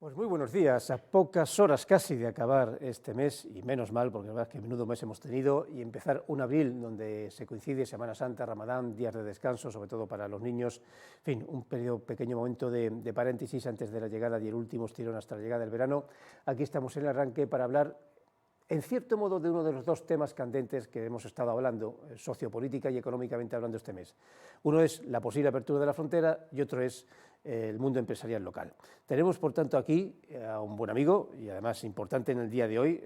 Pues muy buenos días, a pocas horas casi de acabar este mes, y menos mal, porque la verdad es que menudo mes hemos tenido, y empezar un abril donde se coincide Semana Santa, Ramadán, días de descanso, sobre todo para los niños, en fin, un pequeño momento de paréntesis antes de la llegada y el último estirón hasta la llegada del verano. Aquí estamos en el arranque para hablar, en cierto modo, de uno de los dos temas candentes que hemos estado hablando, sociopolítica y económicamente hablando este mes. Uno es la posible apertura de la frontera y otro es el mundo empresarial local. Tenemos, por tanto, aquí a un buen amigo y además importante en el día de hoy,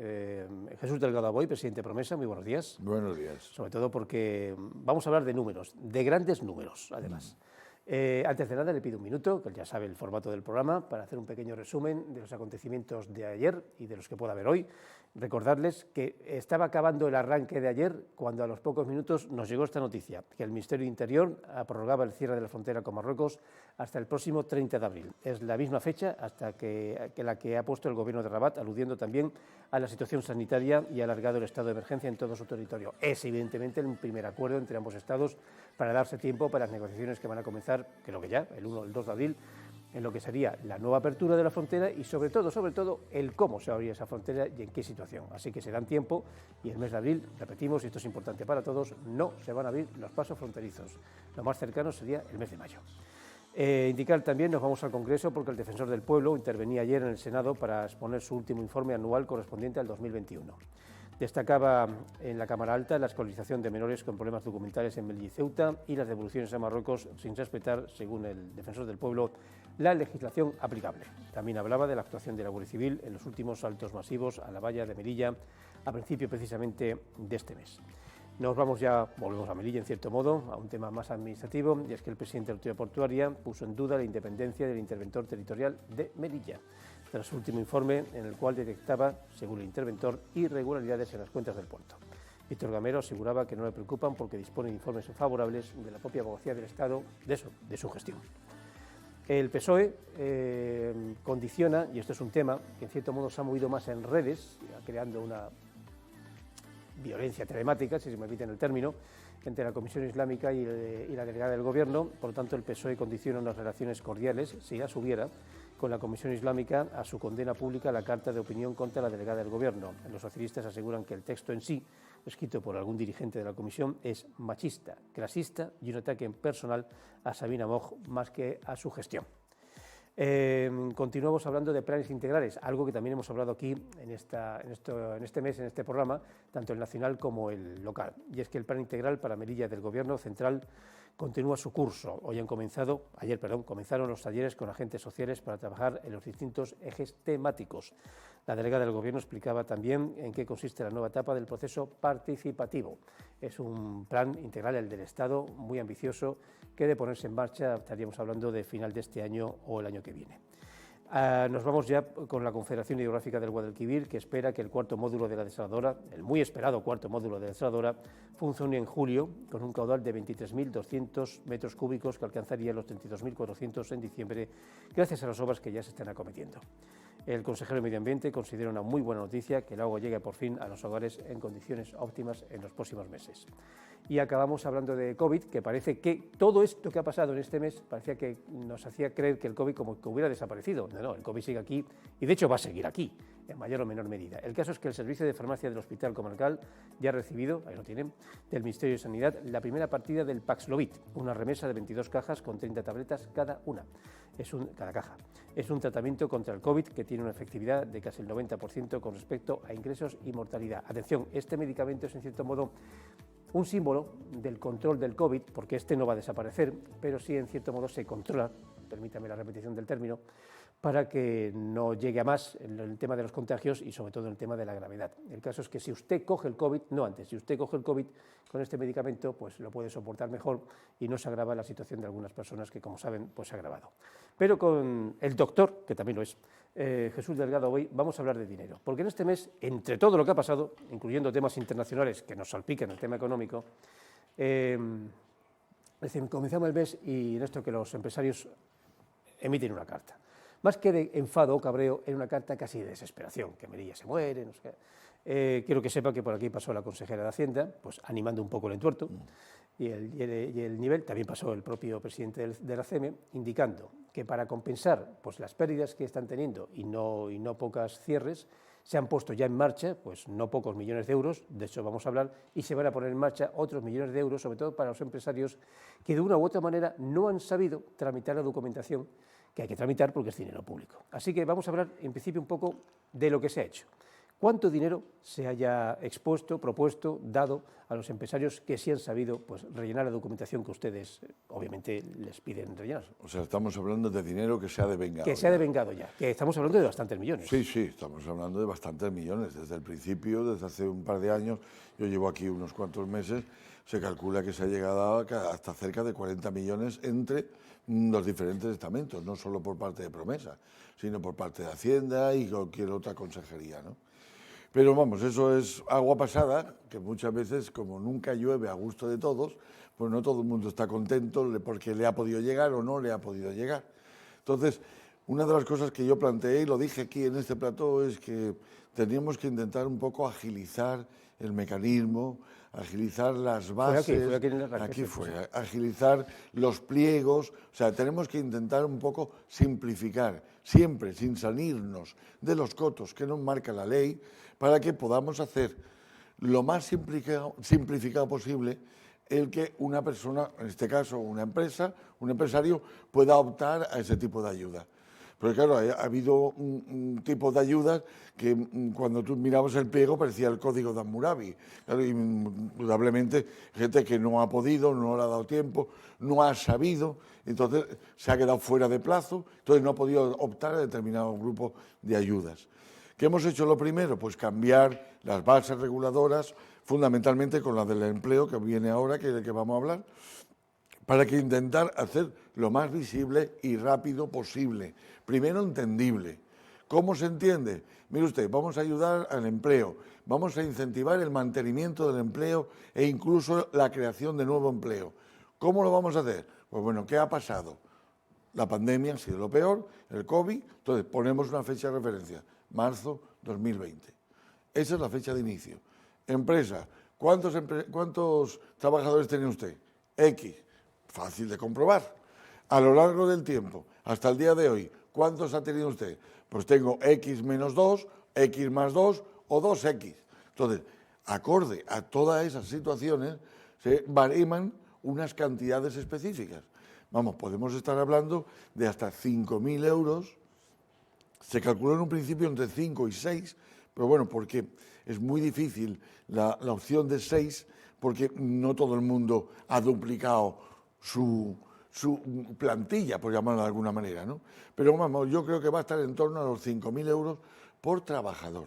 Jesús Delgado Aboy, presidente de Promesa. Muy buenos días. Buenos días. Sobre todo porque vamos a hablar de números, de grandes números, además. Antes de nada, le pido un minuto, que ya sabe el formato del programa, para hacer un pequeño resumen de los acontecimientos de ayer y de los que pueda haber hoy. Recordarles que estaba acabando el arranque de ayer cuando a los pocos minutos nos llegó esta noticia, que el Ministerio de Interior prorrogaba el cierre de la frontera con Marruecos hasta el próximo 30 de abril. Es la misma fecha hasta que la que ha puesto el Gobierno de Rabat, aludiendo también a la situación sanitaria y ha alargado el estado de emergencia en todo su territorio. Es evidentemente el primer acuerdo entre ambos estados para darse tiempo para las negociaciones que van a comenzar, creo que ya, el 1 o el 2 de abril, en lo que sería la nueva apertura de la frontera y sobre todo, el cómo se abría esa frontera y en qué situación. Así que se dan tiempo y el mes de abril, repetimos, y esto es importante para todos, no se van a abrir los pasos fronterizos. Lo más cercano sería el mes de mayo. Indicar también, nos vamos al Congreso porque el Defensor del Pueblo intervenía ayer en el Senado para exponer su último informe anual correspondiente al 2021. Destacaba en la Cámara Alta la escolarización de menores con problemas documentales en Melilla y Ceuta y las devoluciones a Marruecos sin respetar, según el Defensor del Pueblo, la legislación aplicable. También hablaba de la actuación de la Guardia Civil en los últimos saltos masivos a la valla de Melilla a principio precisamente de este mes. Volvemos a Melilla en cierto modo, a un tema más administrativo, y es que el presidente de la Autoridad Portuaria puso en duda la independencia del interventor territorial de Melilla, tras su último informe en el cual detectaba, según el interventor, irregularidades en las cuentas del puerto. Víctor Gamero aseguraba que no le preocupan porque dispone de informes favorables de la propia abogacía del Estado de su gestión. El PSOE condiciona, y esto es un tema que en cierto modo se ha movido más en redes, creando una violencia telemática, si se me permiten el término, entre la Comisión Islámica y la delegada del Gobierno. Por lo tanto, el PSOE condiciona unas relaciones cordiales, si las hubiera, con la Comisión Islámica a su condena pública a la carta de opinión contra la delegada del Gobierno. Los socialistas aseguran que el texto en sí, escrito por algún dirigente de la Comisión, es machista, clasista y un ataque personal a Sabina Moch más que a su gestión. Continuamos hablando de planes integrales, algo que también hemos hablado aquí en este mes, en este programa, tanto el nacional como el local. Y es que el plan integral para Melilla del Gobierno Central continúa su curso. Ayer comenzaron los talleres con agentes sociales para trabajar en los distintos ejes temáticos. La delegada del Gobierno explicaba también en qué consiste la nueva etapa del proceso participativo. Es un plan integral, el del Estado, muy ambicioso, que de ponerse en marcha estaríamos hablando de final de este año o el año que viene. Nos vamos ya con la Confederación Hidrográfica del Guadalquivir, que espera que el cuarto módulo de la desaladora, el muy esperado cuarto módulo de la desaladora, funcione en julio con un caudal de 23.200 metros cúbicos que alcanzaría los 32.400 en diciembre, gracias a las obras que ya se están acometiendo. El consejero de Medio Ambiente considera una muy buena noticia que el agua llegue por fin a los hogares en condiciones óptimas en los próximos meses. Y acabamos hablando de COVID, que parece que todo esto que ha pasado en este mes parecía que nos hacía creer que el COVID como que hubiera desaparecido. No, el COVID sigue aquí y de hecho va a seguir aquí, en mayor o menor medida. El caso es que el Servicio de Farmacia del Hospital Comarcal ya ha recibido, ahí lo tienen, del Ministerio de Sanidad, la primera partida del Paxlovid, una remesa de 22 cajas con 30 tabletas cada caja. Es un tratamiento contra el COVID que tiene una efectividad de casi el 90% con respecto a ingresos y mortalidad. Atención, este medicamento es en cierto modo un símbolo del control del COVID, porque este no va a desaparecer, pero sí en cierto modo se controla, permítame la repetición del término, para que no llegue a más en el tema de los contagios y sobre todo en el tema de la gravedad. El caso es que si usted coge el COVID, si usted coge el COVID con este medicamento, pues lo puede soportar mejor y no se agrava la situación de algunas personas que, como saben, pues se ha agravado. Pero con el doctor, que también lo es, Jesús Delgado, hoy vamos a hablar de dinero, porque en este mes, entre todo lo que ha pasado, incluyendo temas internacionales que nos salpican el tema económico, comenzamos el mes y en esto que los empresarios emiten una carta. más que de enfado o cabreo, era una carta casi de desesperación, que Melilla se muere, no sé qué. Quiero que sepa que por aquí pasó la consejera de Hacienda, pues animando un poco el entuerto, y el nivel, también pasó el propio presidente de la CEME, indicando que para compensar pues, las pérdidas que están teniendo y no pocas cierres, se han puesto ya en marcha pues, no pocos millones de euros, de hecho vamos a hablar, y se van a poner en marcha otros millones de euros, sobre todo para los empresarios que de una u otra manera no han sabido tramitar la documentación que hay que tramitar porque es dinero público. Así que vamos a hablar en principio un poco de lo que se ha hecho. ¿Cuánto dinero se haya expuesto, propuesto, dado a los empresarios que sí han sabido pues, rellenar la documentación que ustedes obviamente les piden rellenar? O sea, estamos hablando de dinero que se ha devengado. Que se ha devengado ya, que estamos hablando de bastantes millones. Sí, sí, estamos hablando de bastantes millones. Desde el principio, desde hace un par de años, yo llevo aquí unos cuantos meses, se calcula que se ha llegado hasta cerca de 40 millones entre los diferentes estamentos, no solo por parte de Promesa, sino por parte de Hacienda y cualquier otra consejería, ¿no? Pero vamos, eso es agua pasada, que muchas veces, como nunca llueve a gusto de todos, pues no todo el mundo está contento porque le ha podido llegar o no le ha podido llegar. Entonces, una de las cosas que yo planteé, y lo dije aquí en este plató, es que teníamos que intentar un poco agilizar el mecanismo, agilizar las bases, agilizar los pliegos, o sea, tenemos que intentar un poco simplificar, siempre sin salirnos de los cotos que nos marca la ley, para que podamos hacer lo más simplificado posible el que una persona, en este caso una empresa, un empresario, pueda optar a ese tipo de ayuda. Porque claro, ha habido un tipo de ayudas que cuando tú mirabas el pliego parecía el código de Hammurabi. Claro, indudablemente gente que no ha podido, no le ha dado tiempo, no ha sabido, entonces se ha quedado fuera de plazo, entonces no ha podido optar a determinado grupo de ayudas. ¿Qué hemos hecho lo primero? Pues cambiar las bases reguladoras, fundamentalmente con la del empleo que viene ahora, que es de que vamos a hablar, para que intentar hacer lo más visible y rápido posible. Primero, entendible. ¿Cómo se entiende? Mire usted, vamos a ayudar al empleo, vamos a incentivar el mantenimiento del empleo e incluso la creación de nuevo empleo. ¿Cómo lo vamos a hacer? Pues bueno, ¿qué ha pasado? La pandemia ha sido lo peor, el COVID, entonces ponemos una fecha de referencia, marzo 2020. Esa es la fecha de inicio. Empresa, ¿cuántos trabajadores tiene usted? X. Fácil de comprobar. A lo largo del tiempo, hasta el día de hoy, ¿cuántos ha tenido usted? Pues tengo X menos 2, X más 2 o 2X. Entonces, acorde a todas esas situaciones, se bariman unas cantidades específicas. Vamos, podemos estar hablando de hasta 5.000 euros. Se calculó en un principio entre 5 y 6, pero bueno, porque es muy difícil la opción de 6, porque no todo el mundo ha duplicado su plantilla, por llamarlo de alguna manera, ¿no? Pero vamos, yo creo que va a estar en torno a los 5.000 euros por trabajador.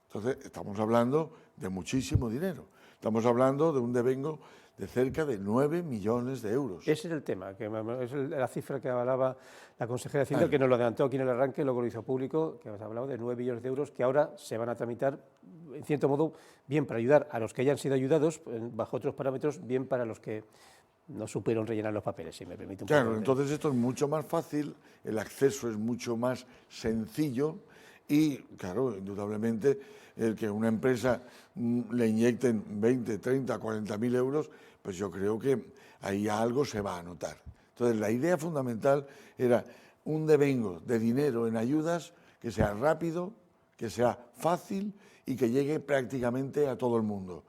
Entonces, estamos hablando de muchísimo dinero. Estamos hablando de un devengo de cerca de 9 millones de euros. Ese es el tema, que es la cifra que hablaba la consejera de Hacienda, que nos lo adelantó aquí en el arranque, luego lo hizo público, que hemos hablado de 9 millones de euros que ahora se van a tramitar, en cierto modo, bien para ayudar a los que hayan sido ayudados, bajo otros parámetros, bien para los que no supieron rellenar los papeles, si me permite un poco. Claro, entonces esto es mucho más fácil, el acceso es mucho más sencillo y, claro, indudablemente, el que una empresa le inyecten 20, 30, 40.000 euros, pues yo creo que ahí algo se va a notar. Entonces, la idea fundamental era un devengo de dinero en ayudas que sea rápido, que sea fácil y que llegue prácticamente a todo el mundo.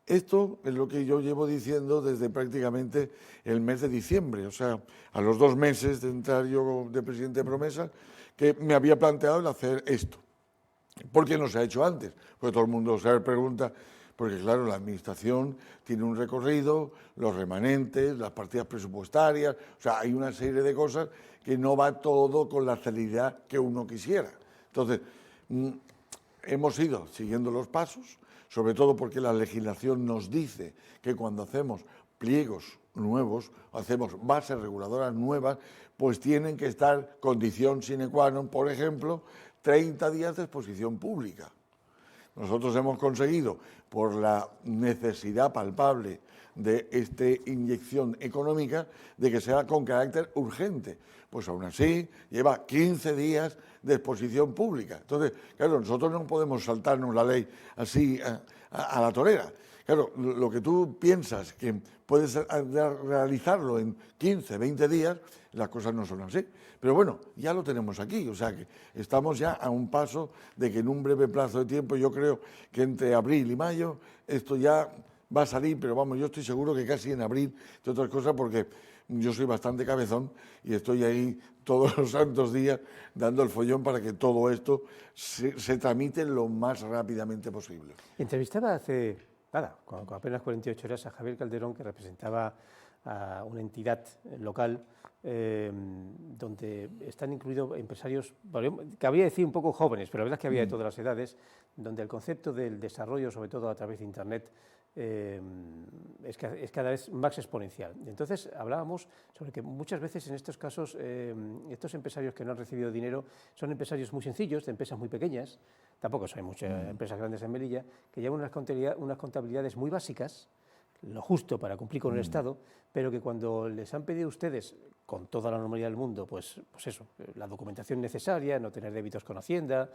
Esto es lo que yo llevo diciendo desde prácticamente el mes de diciembre, o sea, a los 2 meses de entrar yo de presidente de Promesa, que me había planteado el hacer esto. ¿Por qué no se ha hecho antes? Porque todo el mundo se pregunta, porque claro, la Administración tiene un recorrido, los remanentes, las partidas presupuestarias, o sea, hay una serie de cosas que no va todo con la celeridad que uno quisiera. Entonces, hemos ido siguiendo los pasos, sobre todo porque la legislación nos dice que cuando hacemos pliegos nuevos, hacemos bases reguladoras nuevas, pues tienen que estar condición sine qua non, por ejemplo, 30 días de exposición pública. Nosotros hemos conseguido, por la necesidad palpable de esta inyección económica de que sea con carácter urgente. Pues aún así lleva 15 días de exposición pública. Entonces, claro, nosotros no podemos saltarnos la ley así a la torera. Claro, lo que tú piensas que puedes realizarlo en 15, 20 días, las cosas no son así. Pero bueno, ya lo tenemos aquí, o sea que estamos ya a un paso de que en un breve plazo de tiempo, yo creo que entre abril y mayo, esto ya va a salir, pero vamos, yo estoy seguro que casi en abril, entre otras cosas, porque yo soy bastante cabezón y estoy ahí todos los santos días dando el follón para que todo esto se tramite lo más rápidamente posible. Entrevistaba hace, nada, con apenas 48 horas a Javier Calderón, que representaba a una entidad local donde están incluidos empresarios, cabría decir un poco jóvenes, pero la verdad es que había de todas las edades, donde el concepto del desarrollo, sobre todo a través de Internet, es cada vez más exponencial. Entonces hablábamos sobre que muchas veces en estos casos estos empresarios que no han recibido dinero son empresarios muy sencillos, de empresas muy pequeñas, tampoco hay muchas empresas grandes en Melilla, que llevan unas contabilidades muy básicas, lo justo para cumplir con el Estado, pero que cuando les han pedido ustedes, con toda la normalidad del mundo, pues eso, la documentación necesaria, no tener débitos con Hacienda,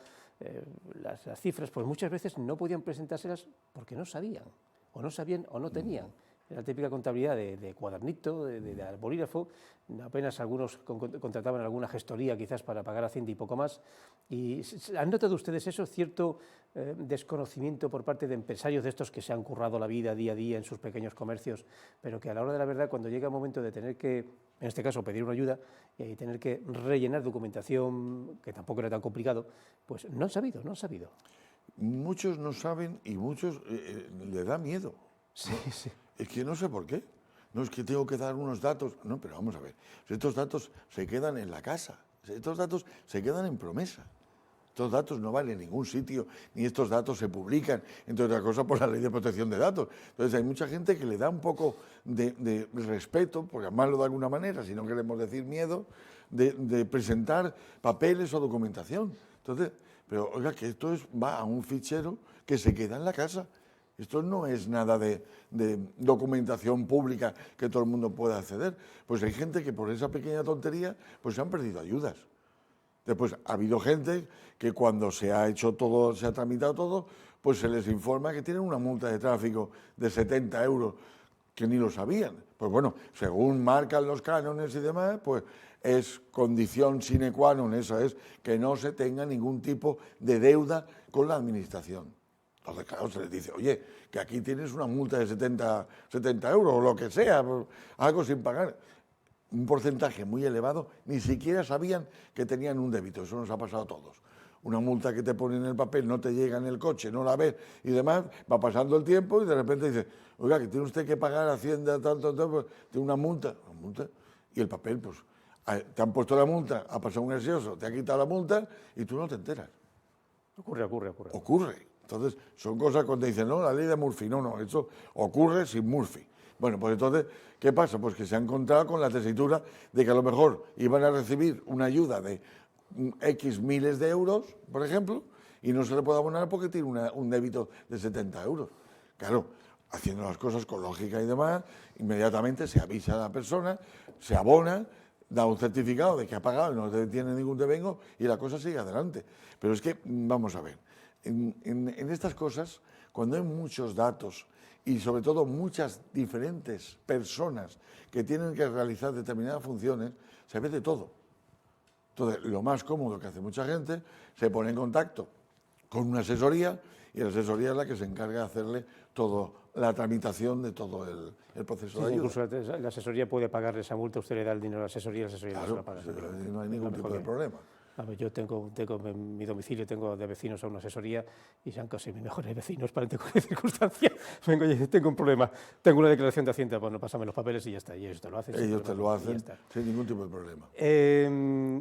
las cifras, pues muchas veces no podían presentárselas porque no sabían o no tenían. Era la típica contabilidad de cuadernito, de bolígrafo, apenas algunos contrataban alguna gestoría quizás para pagar Hacienda y poco más. ¿Y han notado ustedes eso, cierto desconocimiento por parte de empresarios de estos que se han currado la vida día a día en sus pequeños comercios, pero que a la hora de la verdad, cuando llega el momento de tener que, en este caso, pedir una ayuda y tener que rellenar documentación, que tampoco era tan complicado, pues no han sabido? Muchos no saben y muchos le da miedo. Sí, sí. Es que no sé por qué. No es que tengo que dar unos datos. No, pero vamos a ver. Estos datos se quedan en la casa. Estos datos se quedan en promesa. Estos datos no van en ningún sitio, ni estos datos se publican, entre otras cosas, por la Ley de Protección de Datos. Entonces hay mucha gente que le da un poco de respeto, por llamarlo de alguna manera, si no queremos decir miedo, de presentar papeles o documentación. Entonces, pero oiga, que esto va a un fichero que se queda en la casa. Esto no es nada de documentación pública que todo el mundo pueda acceder. Pues hay gente que por esa pequeña tontería pues se han perdido ayudas. Después ha habido gente que cuando se ha hecho todo, se ha tramitado todo, pues se les informa que tienen una multa de tráfico de 70 euros, que ni lo sabían. Pues bueno, según marcan los cánones y demás, pues es condición sine qua non, eso es, que no se tenga ningún tipo de deuda con la administración. Entonces, claro, se les dice, oye, que aquí tienes una multa de 70 euros o lo que sea, algo sin pagar. Un porcentaje muy elevado, ni siquiera sabían que tenían un débito, eso nos ha pasado a todos. Una multa que te ponen en el papel, no te llega en el coche, no la ves y demás, va pasando el tiempo y de repente dice, oiga, que tiene usted que pagar Hacienda, tanto, tiene una multa, y el papel, pues, te han puesto la multa, ha pasado un ansioso, te ha quitado la multa y tú no te enteras. Ocurre. Entonces, son cosas cuando dicen, no, la ley de Murphy, no, eso ocurre sin Murphy. Bueno, pues entonces, ¿qué pasa? Pues que se han encontrado con la tesitura de que a lo mejor iban a recibir una ayuda de X miles de euros, por ejemplo, y no se le puede abonar porque tiene un débito de 70 euros. Claro, haciendo las cosas con lógica y demás, inmediatamente se avisa a la persona, se abona, da un certificado de que ha pagado y no tiene ningún devengo y la cosa sigue adelante. Pero es que, vamos a ver, en estas cosas, cuando hay muchos datos y sobre todo muchas diferentes personas que tienen que realizar determinadas funciones, se ve de todo. Entonces, lo más cómodo que hace mucha gente, se pone en contacto con una asesoría y la asesoría es la que se encarga de hacerle toda la tramitación de todo el proceso de ayuda. Incluso la asesoría puede pagarle esa multa, usted le da el dinero a la asesoría no se la paga. No hay ningún tipo de problema. A ver, yo tengo en mi domicilio, tengo de vecinos a una asesoría y sean casi mis mejores vecinos para en cualquier circunstancia. Vengo y tengo un problema, tengo una declaración de Hacienda, bueno, pásame los papeles y ya está, y ellos te lo hacen. Ellos te lo hacen sin ningún tipo de problema.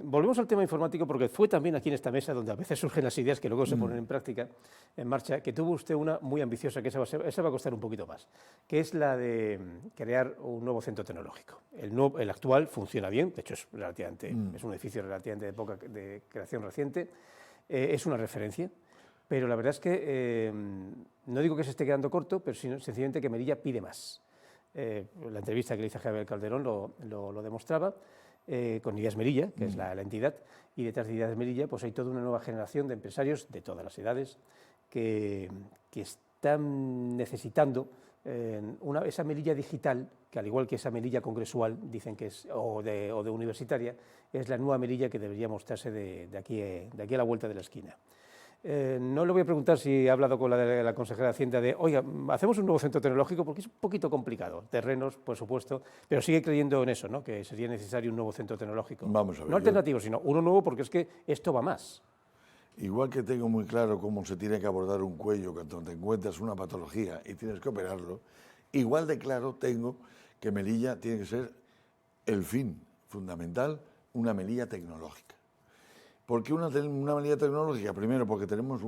Volvemos al tema informático porque fue también aquí en esta mesa donde a veces surgen las ideas que luego se ponen en práctica, en marcha, que tuvo usted una muy ambiciosa, que esa va a costar un poquito más, que es la de crear un nuevo centro tecnológico. El actual funciona bien, de hecho es un edificio relativamente de creación reciente, es una referencia, pero la verdad es que no digo que se esté quedando corto, pero sencillamente que Melilla pide más. la entrevista que le hice a Javier Calderón lo demostraba, con Ideas Melilla, que es la entidad, y detrás de Ideas Melilla pues hay toda una nueva generación de empresarios de todas las edades que están necesitando esa Melilla digital, que al igual que esa Melilla congresual, dicen que es, o de universitaria, es la nueva Melilla que debería mostrarse de aquí a la vuelta de la esquina. No le voy a preguntar si ha hablado con la consejera de Hacienda de, oiga, hacemos un nuevo centro tecnológico, porque es un poquito complicado, terrenos, por supuesto, pero sigue creyendo en eso, ¿no?, que sería necesario un nuevo centro tecnológico. Vamos a ver, no alternativo, sino uno nuevo, porque es que esto va más. Igual que tengo muy claro cómo se tiene que abordar un cuello cuando te encuentras una patología y tienes que operarlo, igual de claro tengo que Melilla tiene que ser el fin fundamental, una Melilla tecnológica. ¿Por qué una Melilla tecnológica? Primero, porque tenemos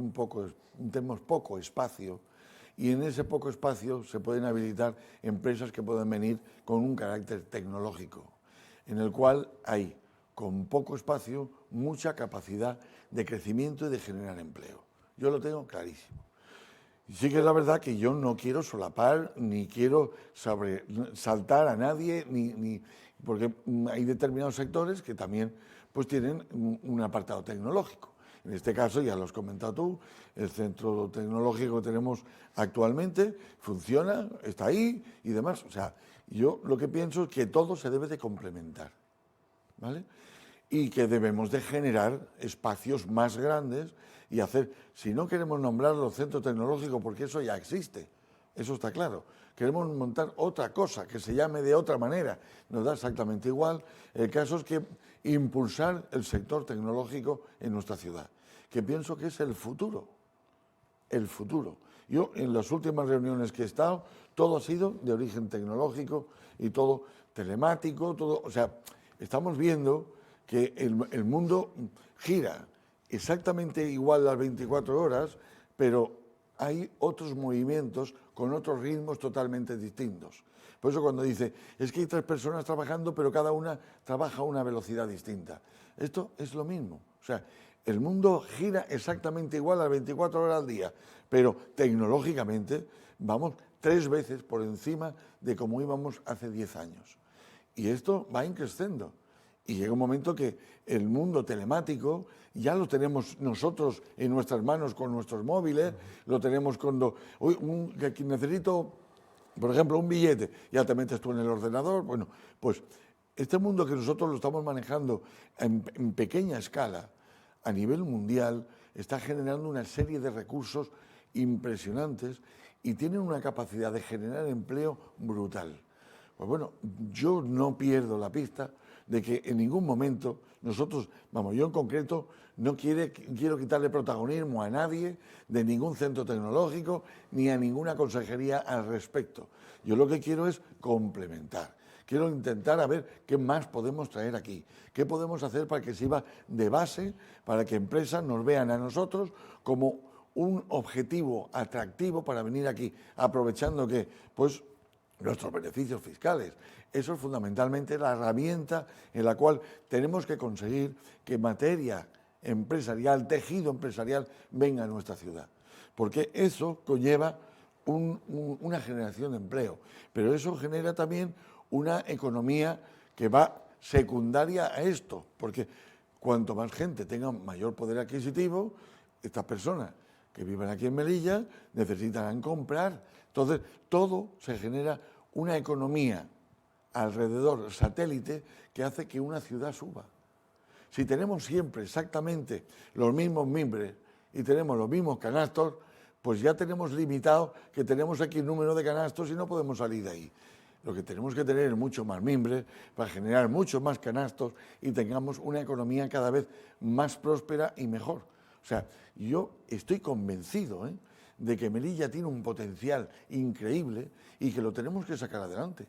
poco espacio, y en ese poco espacio se pueden habilitar empresas que pueden venir con un carácter tecnológico, en el cual hay, con poco espacio, mucha capacidad de crecimiento y de generar empleo. Yo lo tengo clarísimo. Y sí que es la verdad que yo no quiero solapar, ni quiero saltar a nadie, porque hay determinados sectores que también pues tienen un apartado tecnológico. En este caso, ya lo has comentado tú, el centro tecnológico que tenemos actualmente funciona, está ahí y demás. O sea, yo lo que pienso es que todo se debe de complementar, ¿vale? Y que debemos de generar espacios más grandes y hacer, si no queremos nombrarlo centro tecnológico, porque eso ya existe, eso está claro. Queremos montar otra cosa, que se llame de otra manera, nos da exactamente igual. El caso es que impulsar el sector tecnológico en nuestra ciudad, que pienso que es el futuro, el futuro. Yo en las últimas reuniones que he estado, todo ha sido de origen tecnológico y todo telemático, todo, o sea, estamos viendo que el mundo gira exactamente igual las 24 horas, pero hay otros movimientos con otros ritmos totalmente distintos. Por eso cuando dice, es que hay 3 personas trabajando, pero cada una trabaja a una velocidad distinta. Esto es lo mismo. O sea, el mundo gira exactamente igual las 24 horas al día, pero tecnológicamente vamos 3 veces por encima de como íbamos hace 10 años. Y esto va increciendo. Y llega un momento que el mundo telemático ya lo tenemos nosotros en nuestras manos con nuestros móviles, lo tenemos cuando que necesito, por ejemplo, un billete, ya te metes tú en el ordenador. Bueno, pues este mundo que nosotros lo estamos manejando en pequeña escala, a nivel mundial, está generando una serie de recursos impresionantes y tienen una capacidad de generar empleo brutal. Pues bueno, yo no pierdo la pista de que en ningún momento nosotros, yo en concreto, no quiero quitarle protagonismo a nadie de ningún centro tecnológico ni a ninguna consejería al respecto. Yo lo que quiero es complementar. Quiero intentar a ver qué más podemos traer aquí, qué podemos hacer para que sirva de base, para que empresas nos vean a nosotros como un objetivo atractivo para venir aquí, aprovechando que, pues, nuestros beneficios fiscales. Eso es fundamentalmente la herramienta en la cual tenemos que conseguir que materia empresarial, tejido empresarial, venga a nuestra ciudad. Porque eso conlleva una generación de empleo, pero eso genera también una economía que va secundaria a esto, porque cuanto más gente tenga mayor poder adquisitivo, estas personas que viven aquí en Melilla necesitarán comprar. Entonces, todo se genera una economía alrededor satélite que hace que una ciudad suba. Si tenemos siempre exactamente los mismos mimbres y tenemos los mismos canastos, pues ya tenemos limitado que tenemos aquí el número de canastos y no podemos salir de ahí. Lo que tenemos que tener es mucho más mimbres para generar muchos más canastos y tengamos una economía cada vez más próspera y mejor. O sea, yo estoy convencido de que Melilla tiene un potencial increíble y que lo tenemos que sacar adelante.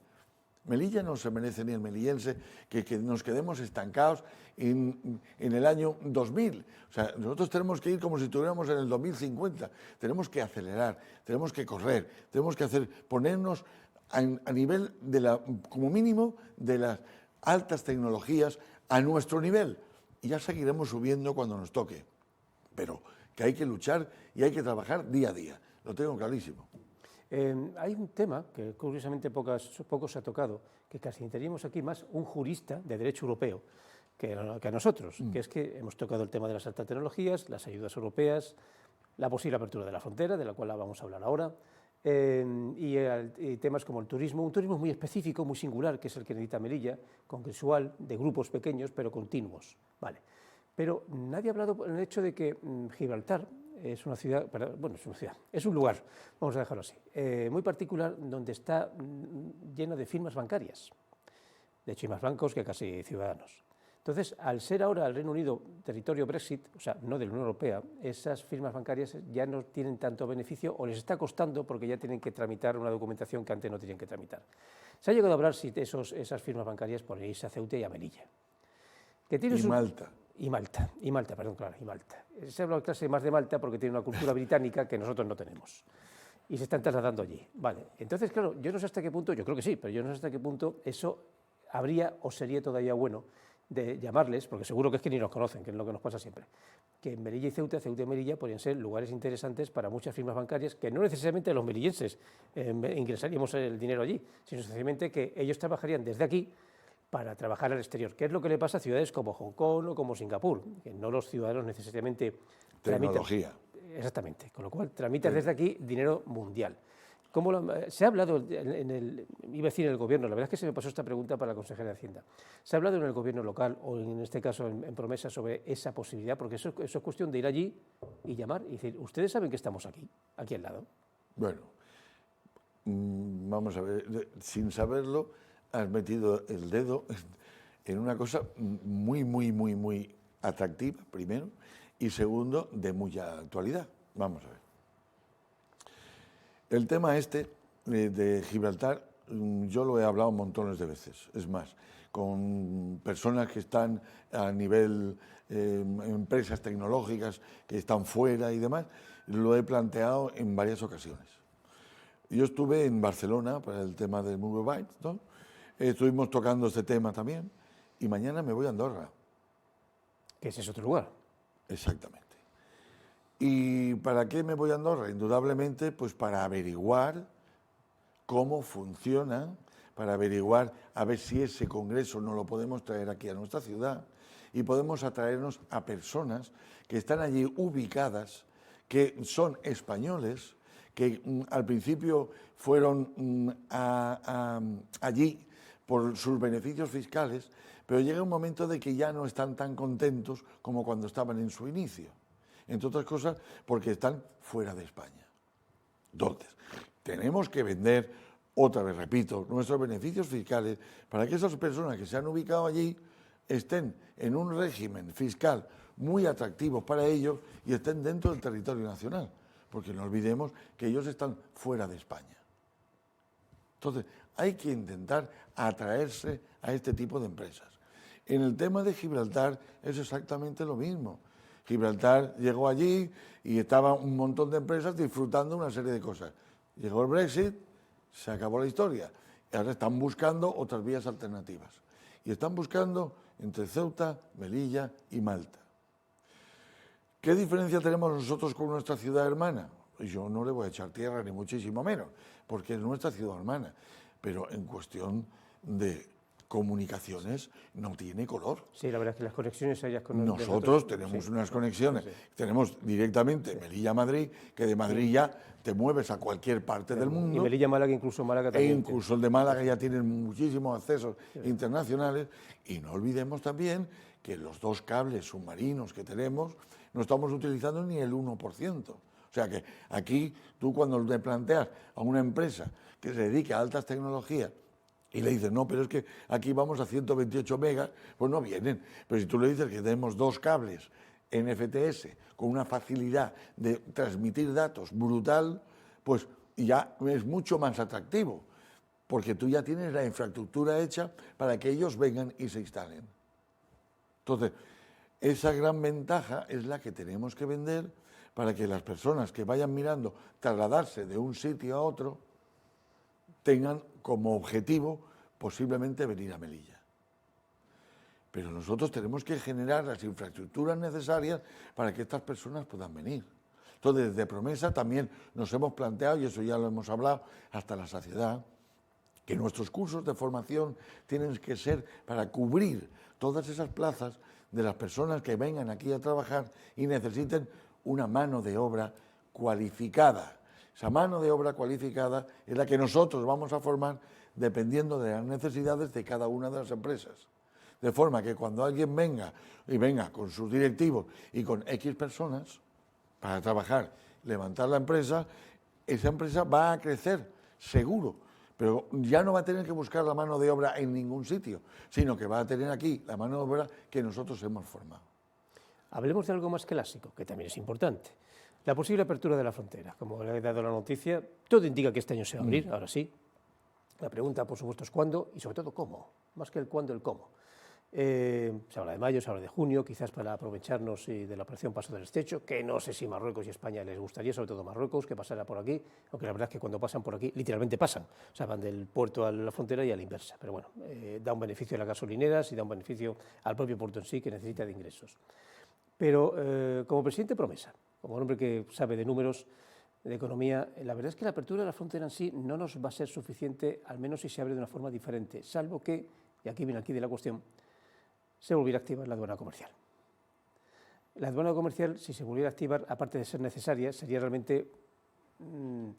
Melilla no se merece, ni el melillense, que nos quedemos estancados en el año 2000. O sea, nosotros tenemos que ir como si estuviéramos en el 2050. Tenemos que acelerar, tenemos que correr, tenemos que ponernos a nivel, como mínimo, de las altas tecnologías a nuestro nivel. Y ya seguiremos subiendo cuando nos toque. Pero que hay que luchar y hay que trabajar día a día. Lo tengo clarísimo. Hay un tema que curiosamente poco se ha tocado, que casi necesitaríamos aquí más un jurista de derecho europeo que a nosotros, que es que hemos tocado el tema de las altas tecnologías, las ayudas europeas, la posible apertura de la frontera, de la cual vamos a hablar ahora, y temas como el turismo, un turismo muy específico, muy singular, que es el que necesita Melilla, congresual, de grupos pequeños, pero continuos. Vale. Pero nadie ha hablado del hecho de que Gibraltar es una ciudad, bueno, es un lugar, vamos a dejarlo así, muy particular, donde está lleno de firmas bancarias, de hecho hay más bancos que casi ciudadanos. Entonces, al ser ahora el Reino Unido territorio Brexit, o sea, no de la Unión Europea, esas firmas bancarias ya no tienen tanto beneficio o les está costando porque ya tienen que tramitar una documentación que antes no tenían que tramitar. Se ha llegado a hablar si esas firmas bancarias por irse a Ceuta y a Melilla. Malta. Y Malta, perdón, claro, y Malta. Se habla casi más de Malta porque tiene una cultura británica que nosotros no tenemos. Y se están trasladando allí. Vale, entonces, claro, yo no sé hasta qué punto, yo creo que sí, pero yo no sé hasta qué punto eso habría o sería todavía bueno de llamarles, porque seguro que es que ni nos conocen, que es lo que nos pasa siempre, que en Melilla y Ceuta y Melilla podrían ser lugares interesantes para muchas firmas bancarias, que no necesariamente los melillenses ingresaríamos el dinero allí, sino sencillamente que ellos trabajarían desde aquí para trabajar al exterior, que es lo que le pasa a ciudades como Hong Kong o como Singapur, que no los ciudadanos necesariamente Tecnología. Exactamente, con lo cual tramitan desde aquí dinero mundial. Se ha hablado iba a decir en el gobierno, la verdad es que se me pasó esta pregunta para la consejera de Hacienda, se ha hablado en el gobierno local o en este caso en promesa sobre esa posibilidad, porque eso es cuestión de ir allí y llamar y decir, ustedes saben que estamos aquí al lado. Bueno, vamos a ver, sin saberlo has metido el dedo en una cosa muy atractiva, primero, y segundo, de mucha actualidad. Vamos a ver. El tema de Gibraltar, yo lo he hablado montones de veces, es más, con personas que están a nivel, empresas tecnológicas que están fuera y demás, lo he planteado en varias ocasiones. Yo estuve en Barcelona para el tema del Movebytes, ¿no? Estuvimos tocando este tema también, y mañana me voy a Andorra. Que ese es otro lugar. Exactamente. ¿Y para qué me voy a Andorra? Indudablemente, pues para averiguar cómo funciona, para averiguar a ver si ese congreso no lo podemos traer aquí a nuestra ciudad y podemos atraernos a personas que están allí ubicadas, que son españoles, que al principio fueron allí por sus beneficios fiscales, pero llega un momento de que ya no están tan contentos como cuando estaban en su inicio. Entre otras cosas, porque están fuera de España. Entonces, tenemos que vender, otra vez repito, nuestros beneficios fiscales para que esas personas que se han ubicado allí estén en un régimen fiscal muy atractivo para ellos y estén dentro del territorio nacional, porque no olvidemos que ellos están fuera de España. Entonces, hay que intentar atraerse a este tipo de empresas. En el tema de Gibraltar es exactamente lo mismo. Gibraltar llegó allí y estaba un montón de empresas disfrutando una serie de cosas. Llegó el Brexit, se acabó la historia. Y ahora están buscando otras vías alternativas. Y están buscando entre Ceuta, Melilla y Malta. ¿Qué diferencia tenemos nosotros con nuestra ciudad hermana? Yo no le voy a echar tierra, ni muchísimo menos, porque es nuestra ciudad hermana. Pero en cuestión de comunicaciones no tiene color. Sí, la verdad es que las conexiones ellas con nosotros tenemos unas conexiones, tenemos directamente Melilla-Madrid, que de Madrid ya te mueves a cualquier parte del mundo. Y Melilla-Málaga, incluso Málaga también. E incluso el de Málaga ya tienen muchísimos accesos internacionales. Y no olvidemos también que los dos cables submarinos que tenemos no estamos utilizando ni el 1%. O sea que aquí tú cuando le planteas a una empresa que se dedique a altas tecnologías y le dices, no, pero es que aquí vamos a 128 megas, pues no vienen. Pero si tú le dices que tenemos dos cables NFTS con una facilidad de transmitir datos brutal, pues ya es mucho más atractivo, porque tú ya tienes la infraestructura hecha para que ellos vengan y se instalen. Entonces, esa gran ventaja es la que tenemos que vender para que las personas que vayan mirando trasladarse de un sitio a otro tengan como objetivo posiblemente venir a Melilla. Pero nosotros tenemos que generar las infraestructuras necesarias para que estas personas puedan venir. Entonces, desde Promesa también nos hemos planteado, y eso ya lo hemos hablado hasta la saciedad, que nuestros cursos de formación tienen que ser para cubrir todas esas plazas de las personas que vengan aquí a trabajar y necesiten una mano de obra cualificada. Esa mano de obra cualificada es la que nosotros vamos a formar dependiendo de las necesidades de cada una de las empresas. De forma que cuando alguien venga con sus directivos y con X personas para trabajar, levantar la empresa, esa empresa va a crecer, seguro, pero ya no va a tener que buscar la mano de obra en ningún sitio, sino que va a tener aquí la mano de obra que nosotros hemos formado. Hablemos de algo más clásico, que también es importante. La posible apertura de la frontera. Como le he dado la noticia, todo indica que este año se va a abrir, ahora sí. La pregunta, por supuesto, es cuándo y sobre todo cómo, más que el cuándo, el cómo. Se habla de mayo, se habla de junio, quizás para aprovecharnos de la operación Paso del Estrecho, que no sé si Marruecos y España les gustaría, sobre todo Marruecos, que pasara por aquí, aunque la verdad es que cuando pasan por aquí, literalmente pasan, o sea, van del puerto a la frontera y a la inversa, pero bueno, da un beneficio a las gasolineras y da un beneficio al propio puerto en sí, que necesita de ingresos. Pero como presidente Promesa, como hombre que sabe de números, de economía, la verdad es que la apertura de la frontera en sí no nos va a ser suficiente, al menos si se abre de una forma diferente, salvo que, y aquí viene de la cuestión, se volviera a activar la aduana comercial. La aduana comercial, si se volviera a activar, aparte de ser necesaria, sería realmente un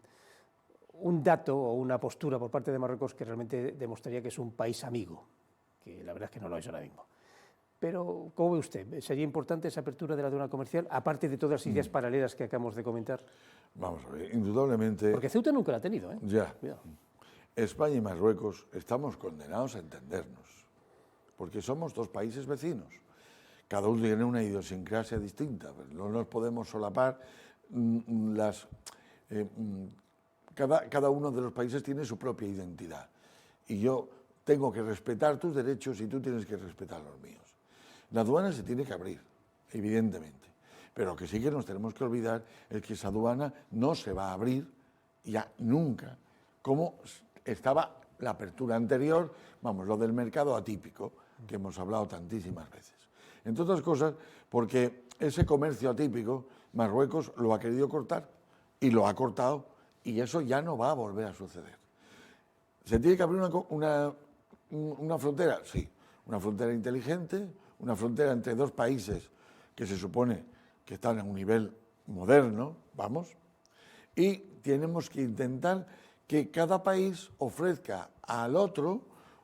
dato o una postura por parte de Marruecos que realmente demostraría que es un país amigo, que la verdad es que no lo es ahora mismo. Pero, ¿cómo ve usted? ¿Sería importante esa apertura de la aduana comercial, aparte de todas las ideas paralelas que acabamos de comentar? Vamos a ver, indudablemente... Porque Ceuta nunca la ha tenido, ¿eh? Ya. Cuidado. España y Marruecos estamos condenados a entendernos, porque somos dos países vecinos. Cada uno tiene una idiosincrasia distinta, no nos podemos solapar. Cada uno de los países tiene su propia identidad y yo tengo que respetar tus derechos y tú tienes que respetar los míos. La aduana se tiene que abrir, evidentemente, pero lo que sí que nos tenemos que olvidar es que esa aduana no se va a abrir ya nunca, como estaba la apertura anterior, vamos, lo del mercado atípico, que hemos hablado tantísimas veces. Entre otras cosas, porque ese comercio atípico, Marruecos lo ha querido cortar y lo ha cortado y eso ya no va a volver a suceder. ¿Se tiene que abrir una frontera? Sí, una frontera inteligente, una frontera entre dos países que se supone que están a un nivel moderno, vamos, y tenemos que intentar que cada país ofrezca al otro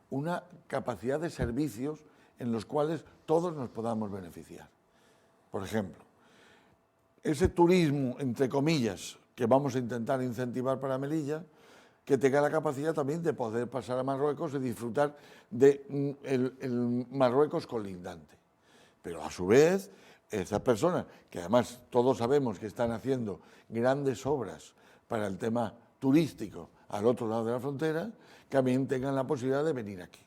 una capacidad de servicios en los cuales todos nos podamos beneficiar. Por ejemplo, ese turismo, entre comillas, que vamos a intentar incentivar para Melilla, que tenga la capacidad también de poder pasar a Marruecos y disfrutar de el Marruecos colindante. Pero a su vez, esas personas, que además todos sabemos que están haciendo grandes obras para el tema turístico al otro lado de la frontera, también tengan la posibilidad de venir aquí.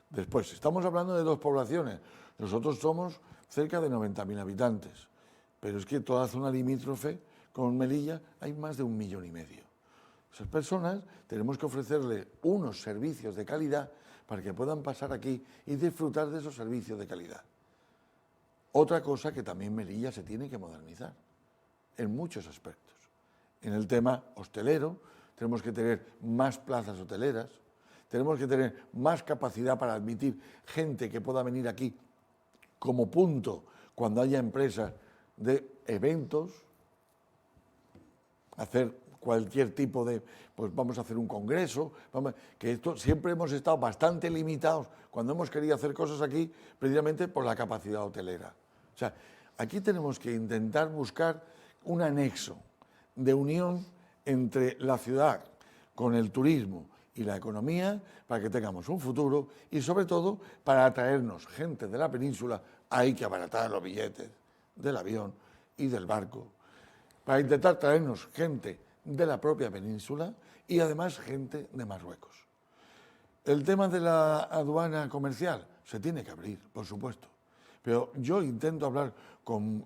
Después, estamos hablando de dos poblaciones. Nosotros somos cerca de 90.000 habitantes, pero es que toda zona limítrofe con Melilla hay más de 1,5 millones. Esas personas tenemos que ofrecerle unos servicios de calidad para que puedan pasar aquí y disfrutar de esos servicios de calidad. Otra cosa que también Melilla se tiene que modernizar en muchos aspectos. En el tema hostelero tenemos que tener más plazas hoteleras, tenemos que tener más capacidad para admitir gente que pueda venir aquí como punto cuando haya empresas de eventos, hacer cualquier tipo de, pues vamos a hacer un congreso, que esto siempre hemos estado bastante limitados cuando hemos querido hacer cosas aquí, precisamente por la capacidad hotelera. O sea, aquí tenemos que intentar buscar un anexo de unión entre la ciudad con el turismo y la economía para que tengamos un futuro y sobre todo para atraernos gente de la península. Hay que abaratar los billetes del avión y del barco para intentar traernos gente de la propia península y además gente de Marruecos. El tema de la aduana comercial se tiene que abrir, por supuesto, pero yo intento hablar con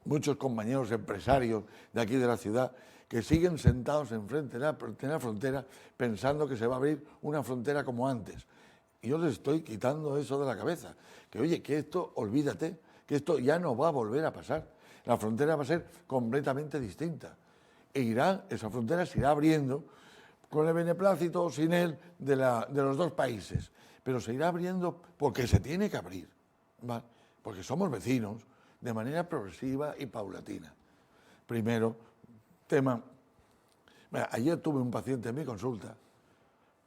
muchos compañeros empresarios de aquí de la ciudad que siguen sentados enfrente de la frontera pensando que se va a abrir una frontera como antes. Y yo les estoy quitando eso de la cabeza, que oye, que esto, olvídate, que esto ya no va a volver a pasar. La frontera va a ser completamente distinta. E irá, esa frontera se irá abriendo con el beneplácito o sin él de los dos países. Pero se irá abriendo porque se tiene que abrir, ¿vale? Porque somos vecinos de manera progresiva y paulatina. Primero, tema... Mira, ayer tuve un paciente en mi consulta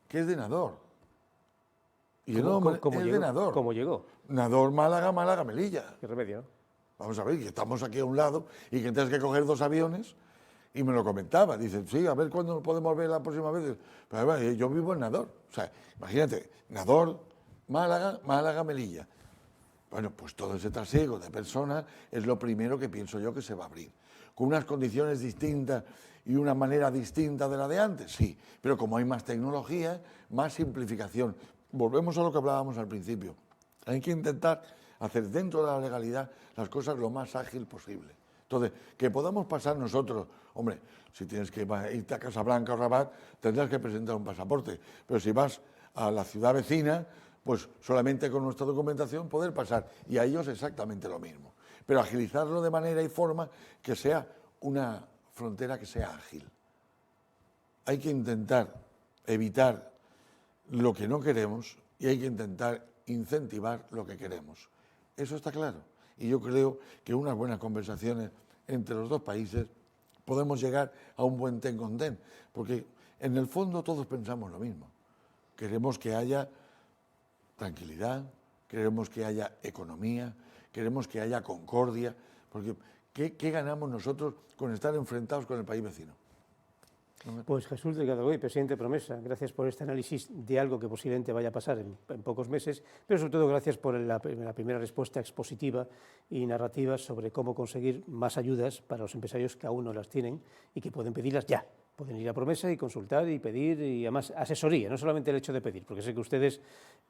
que es de Nador. Y el hombre es de Nador. ¿Cómo llegó? Nador, Málaga, Málaga, Melilla. ¿Qué remedio? Vamos a ver, que estamos aquí a un lado y que tienes que coger 2 aviones. Y me lo comentaba, dice, sí, a ver cuándo podemos ver la próxima vez. Pero bueno, yo vivo en Nador. O sea, imagínate, Nador, Málaga, Málaga, Melilla. Bueno, pues todo ese trasiego de personas es lo primero que pienso yo que se va a abrir. Con unas condiciones distintas y una manera distinta de la de antes, sí. Pero como hay más tecnología, más simplificación. Volvemos a lo que hablábamos al principio. Hay que intentar hacer dentro de la legalidad las cosas lo más ágil posible. Entonces, que podamos pasar nosotros, hombre, si tienes que irte a Casablanca o Rabat, tendrás que presentar un pasaporte. Pero si vas a la ciudad vecina, pues solamente con nuestra documentación poder pasar. Y a ellos exactamente lo mismo. Pero agilizarlo de manera y forma que sea una frontera que sea ágil. Hay que intentar evitar lo que no queremos y hay que intentar incentivar lo que queremos. Eso está claro. Y yo creo que unas buenas conversaciones entre los dos países podemos llegar a un buen ten con ten, porque en el fondo todos pensamos lo mismo. Queremos que haya tranquilidad, queremos que haya economía, queremos que haya concordia, porque ¿qué ganamos nosotros con estar enfrentados con el país vecino? Pues Jesús Delgado Goy, presidente Promesa, gracias por este análisis de algo que posiblemente vaya a pasar en pocos meses, pero sobre todo gracias por la primera respuesta expositiva y narrativa sobre cómo conseguir más ayudas para los empresarios que aún no las tienen y que pueden pedirlas ya. Pueden ir a Promesa y consultar y pedir, y además asesoría, no solamente el hecho de pedir, porque sé que ustedes,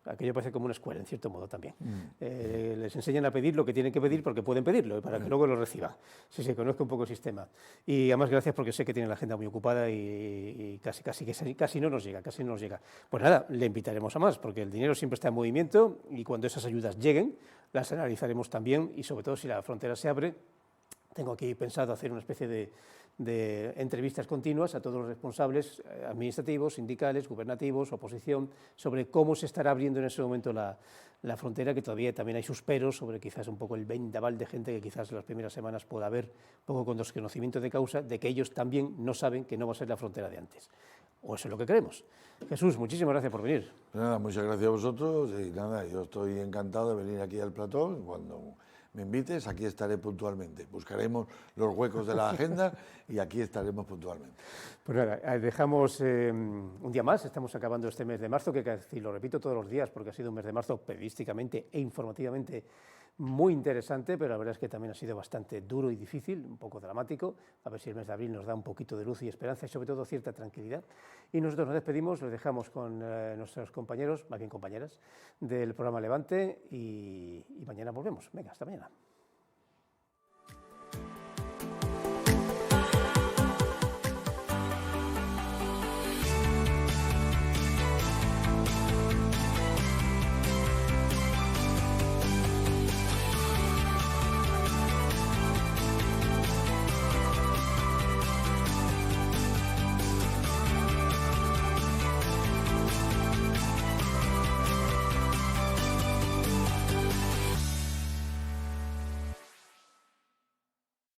aquello parece como una escuela, en cierto modo también. Les enseñan a pedir lo que tienen que pedir porque pueden pedirlo, para que luego lo reciba. Sí, sí, conozco un poco el sistema. Y además gracias porque sé que tienen la agenda muy ocupada y casi no nos llega, casi no nos llega. Pues nada, le invitaremos a más, porque el dinero siempre está en movimiento y cuando esas ayudas lleguen, las analizaremos también y sobre todo si la frontera se abre, tengo aquí pensado hacer una especie de entrevistas continuas a todos los responsables administrativos, sindicales, gubernativos, oposición, sobre cómo se estará abriendo en ese momento la frontera, que todavía también hay sus peros sobre quizás un poco el vendaval de gente que quizás en las primeras semanas pueda haber, un poco con desconocimiento de causa, de que ellos también no saben que no va a ser la frontera de antes. O eso es lo que creemos. Jesús, muchísimas gracias por venir. Nada, muchas gracias a vosotros y nada, yo estoy encantado de venir aquí al plató. Cuando me invites, aquí estaré puntualmente. Buscaremos los huecos de la agenda y aquí estaremos puntualmente. Pues nada, dejamos un día más, estamos acabando este mes de marzo, que casi lo repito todos los días porque ha sido un mes de marzo periodísticamente e informativamente muy interesante, pero la verdad es que también ha sido bastante duro y difícil, un poco dramático. A ver si el mes de abril nos da un poquito de luz y esperanza y sobre todo cierta tranquilidad. Y nosotros nos despedimos, los dejamos con nuestros compañeros, más bien compañeras, del programa Levante y mañana volvemos. Venga, hasta mañana.